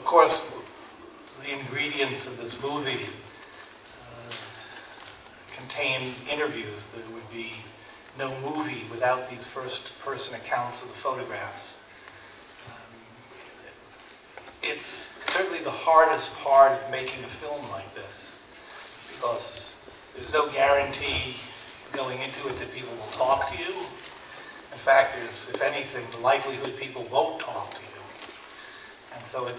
Of course, the ingredients of this movie contain interviews. There would be no movie without these first-person accounts of the photographs. It's certainly the hardest part of making a film like this, because there's no guarantee going into it that people will talk to you. In fact, there's, if anything, the likelihood people won't talk to you. And so it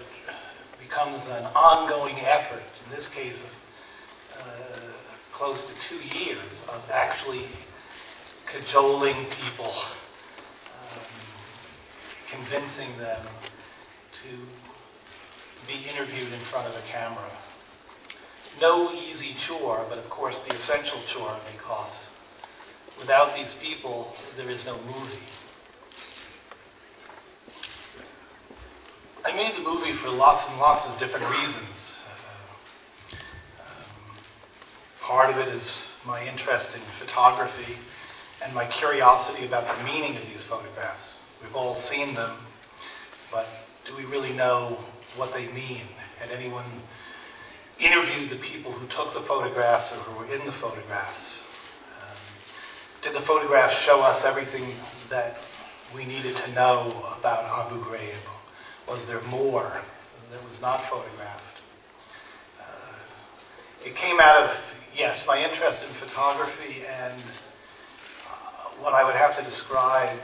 becomes an ongoing effort, in this case, close to 2 years of actually cajoling people, convincing them to be interviewed in front of a camera. No easy chore, but of course the essential chore, because without these people, there is no movie. I made the movie for lots and lots of different reasons. Part of it is my interest in photography and my curiosity about the meaning of these photographs. We've all seen them, but do we really know what they mean? Had anyone interviewed the people who took the photographs or who were in the photographs? Did the photographs show us everything that we needed to know about Abu Ghraib? Was there more that was not photographed? It came out of, yes, my interest in photography and what I would have to describe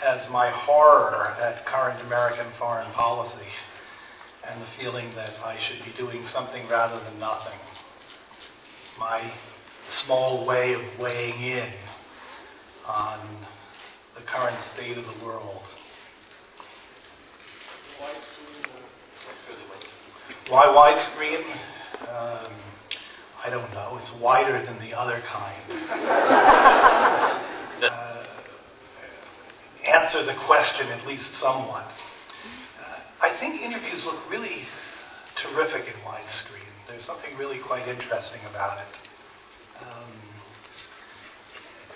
as my horror at current American foreign policy, and the feeling that I should be doing something rather than nothing. My small way of weighing in on the current state of the world. Why widescreen? I don't know. It's wider than the other kind. Answer the question at least somewhat. I think interviews look really terrific in widescreen. There's something really quite interesting about it.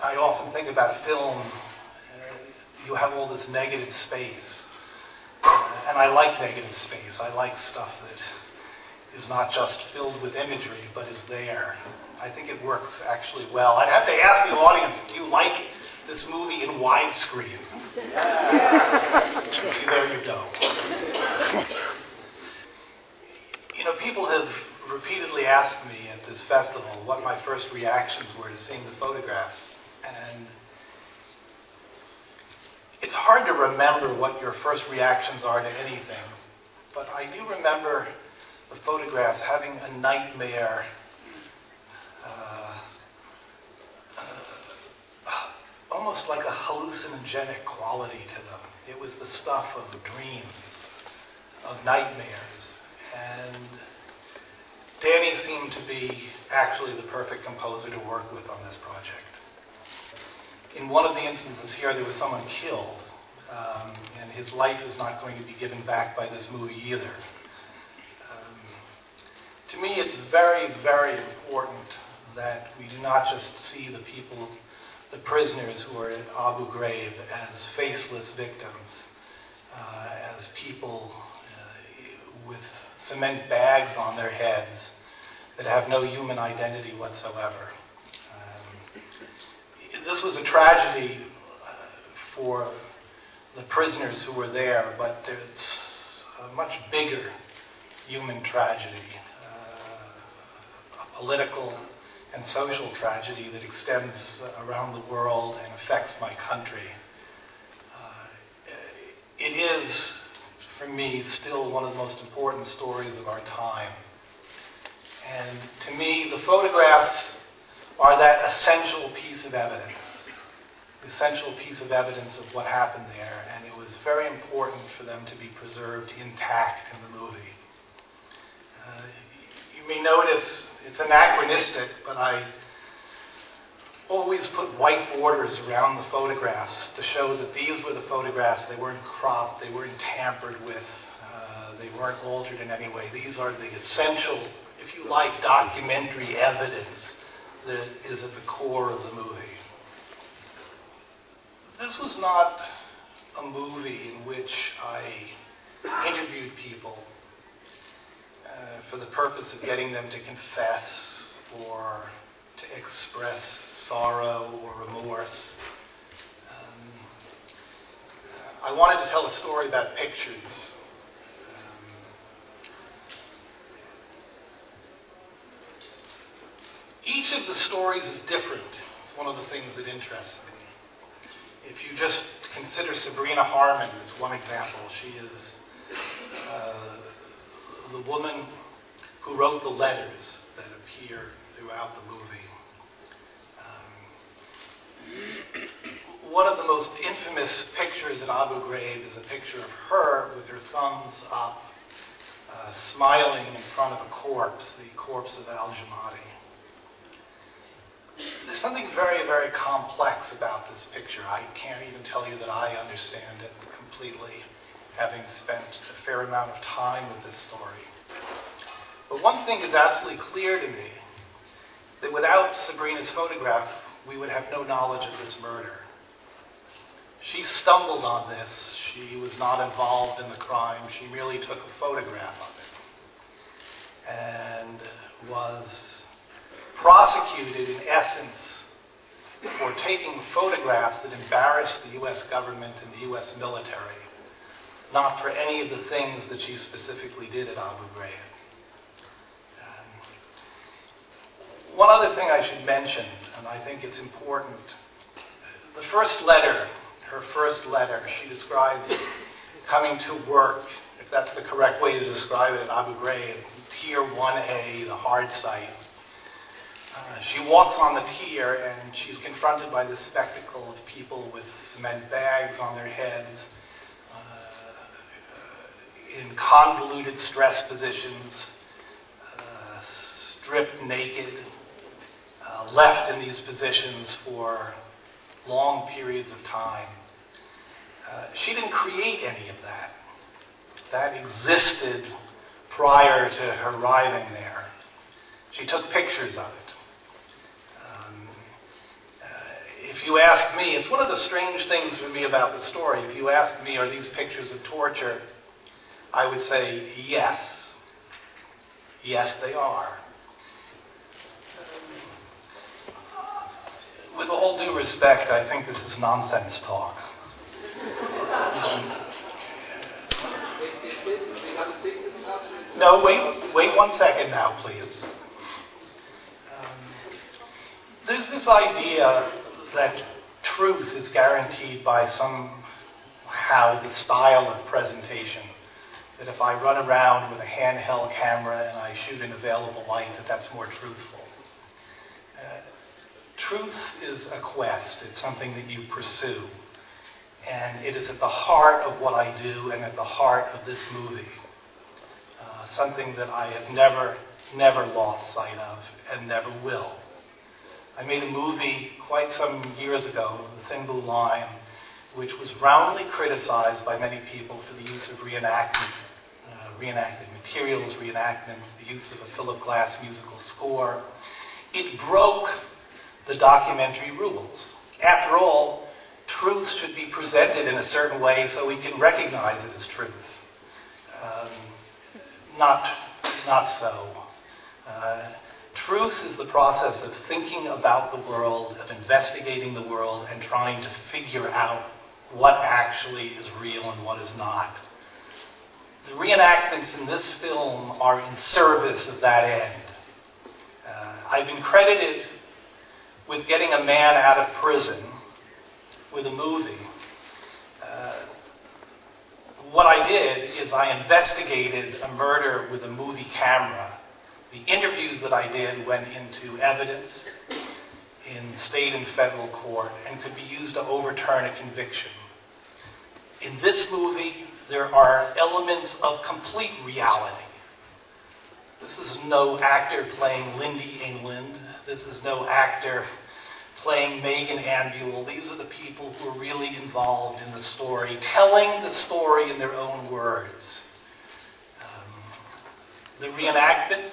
I often think about film. You have all this negative space. And I like negative space. I like stuff that is not just filled with imagery, but is there. I think it works actually well. I'd have to ask the audience, do you like this movie in widescreen? See, there you go. You know, people have repeatedly asked me at this festival what my first reactions were to seeing the photographs. And it's hard to remember what your first reactions are to anything. But I do remember the photographs having a nightmare, almost like a hallucinogenic quality to them. It was the stuff of dreams, of nightmares. And Danny seemed to be actually the perfect composer to work with on this project. In one of the instances here, there was someone killed, and his life is not going to be given back by this movie either. To me, it's very, very important that we do not just see the people, the prisoners who are at Abu Ghraib, as faceless victims, as people with cement bags on their heads that have no human identity whatsoever. This was a tragedy for the prisoners who were there, but it's a much bigger human tragedy, a political and social tragedy that extends around the world and affects my country. It is, for me, still one of the most important stories of our time. And to me, the photographs are that essential piece of evidence, the essential piece of evidence of what happened there, and it was very important for them to be preserved intact in the movie. You may notice it's anachronistic, but I always put white borders around the photographs to show that these were the photographs. They weren't cropped, they weren't tampered with, they weren't altered in any way. These are the essential, if you like, documentary evidence that is at the core of the movie. This was not a movie in which I interviewed people for the purpose of getting them to confess or to express sorrow or remorse. I wanted to tell a story about pictures. Each of the stories is different. It's one of the things that interests me. If you just consider Sabrina Harmon as one example, she is the woman who wrote the letters that appear throughout the movie. One of the most infamous pictures at Abu Ghraib is a picture of her with her thumbs up, smiling in front of a corpse, the corpse of al-Jamadi. There's something very, very complex about this picture. I can't even tell you that I understand it completely, having spent a fair amount of time with this story. But one thing is absolutely clear to me, that without Sabrina's photograph, we would have no knowledge of this murder. She stumbled on this. She was not involved in the crime. She merely took a photograph of it and was prosecuted, in essence, for taking photographs that embarrassed the U.S. government and the U.S. military, not for any of the things that she specifically did at Abu Ghraib. One other thing I should mention, and I think it's important, the first letter, her first letter, she describes coming to work, if that's the correct way to describe it, at Abu Ghraib, Tier 1A, the hard site. She walks on the tier and she's confronted by this spectacle of people with cement bags on their heads, in convoluted stress positions, stripped naked, left in these positions for long periods of time. She didn't create any of that. That existed prior to her arriving there. She took pictures of it. If you ask me, it's one of the strange things for me about the story. If you ask me, are these pictures of torture? I would say yes. Yes, they are. With all due respect, I think this is nonsense talk. No, wait 1 second now, please. There's this idea that truth is guaranteed by somehow the style of presentation. That if I run around with a handheld camera and I shoot in available light, that's more truthful. Truth is a quest. It's something that you pursue. And it is at the heart of what I do and at the heart of this movie. Something that I have never lost sight of and never will. I made a movie quite some years ago, The Thin Blue Line, which was roundly criticized by many people for the use of reenacted materials, reenactments, the use of a Philip Glass musical score. It broke the documentary rules. After all, truth should be presented in a certain way so we can recognize it as truth. Not so. Truth is the process of thinking about the world, of investigating the world, and trying to figure out what actually is real and what is not. The reenactments in this film are in service of that end. I've been credited with getting a man out of prison with a movie. What I did is I investigated a murder with a movie camera. The interviews that I did went into evidence in state and federal court and could be used to overturn a conviction. In this movie, there are elements of complete reality. This is no actor playing Lindy England. This is no actor playing Megan Ambule. These are the people who are really involved in the story, telling the story in their own words. The reenactments